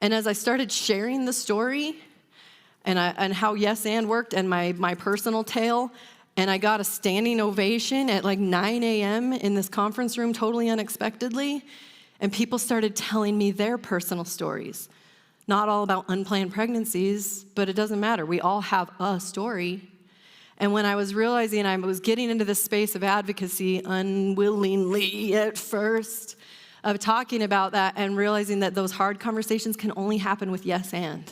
And as I started sharing the story and how yes and worked and my personal tale, and I got a standing ovation at like 9 a.m. in this conference room totally unexpectedly, and people started telling me their personal stories. Not all about unplanned pregnancies, but it doesn't matter. We all have a story. And when I was realizing I was getting into this space of advocacy unwillingly at first, of talking about that and realizing that those hard conversations can only happen with yes and.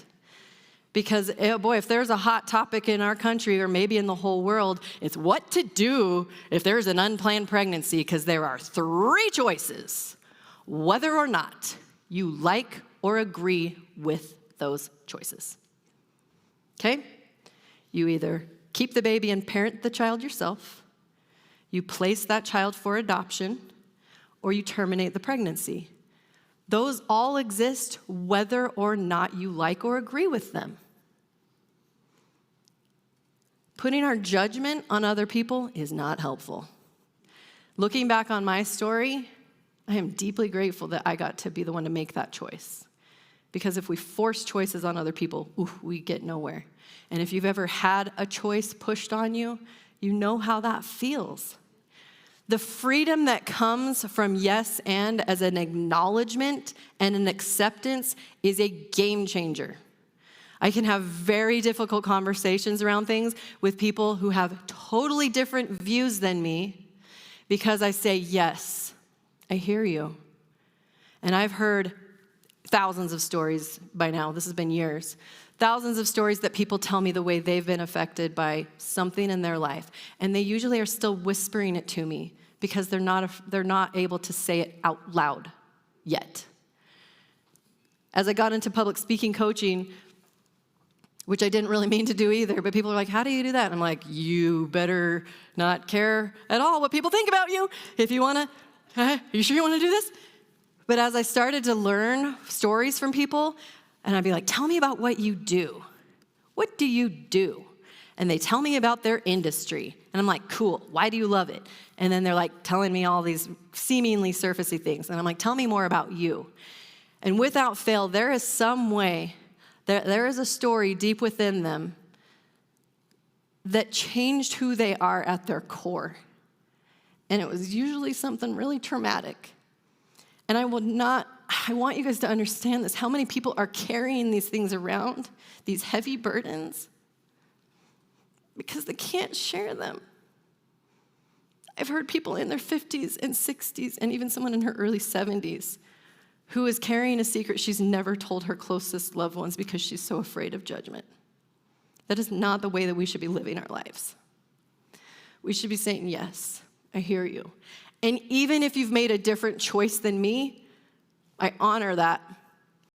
Because, boy, if there's a hot topic in our country or maybe in the whole world, it's what to do if there's an unplanned pregnancy, because there are 3 choices, whether or not you like or agree with those choices. Okay? You either keep the baby and parent the child yourself, you place that child for adoption, or you terminate the pregnancy. Those all exist whether or not you like or agree with them. Putting our judgment on other people is not helpful. Looking back on my story, I am deeply grateful that I got to be the one to make that choice. Because if we force choices on other people, we get nowhere. And if you've ever had a choice pushed on you, you know how that feels. The freedom that comes from yes and as an acknowledgement and an acceptance is a game changer. I can have very difficult conversations around things with people who have totally different views than me because I say, yes, I hear you. And I've heard thousands of stories by now. This has been years. Thousands of stories that people tell me the way they've been affected by something in their life. And they usually are still whispering it to me because they're not able to say it out loud yet. As I got into public speaking coaching, which I didn't really mean to do either, but people are like, how do you do that? And I'm like, you better not care at all what people think about you. If you want to, are you sure you want to do this? But as I started to learn stories from people, and I'd be like, tell me about what you do. What do you do? And they tell me about their industry. And I'm like, cool, why do you love it? And then they're like telling me all these seemingly surfacey things. And I'm like, tell me more about you. And without fail, there is some way, there is a story deep within them that changed who they are at their core. And it was usually something really traumatic. And I want you guys to understand this, how many people are carrying these things around, these heavy burdens, because they can't share them. I've heard people in their 50s and 60s, and even someone in her early 70s, who is carrying a secret she's never told her closest loved ones because she's so afraid of judgment. That is not the way that we should be living our lives. We should be saying, yes, I hear you. And even if you've made a different choice than me, I honor that.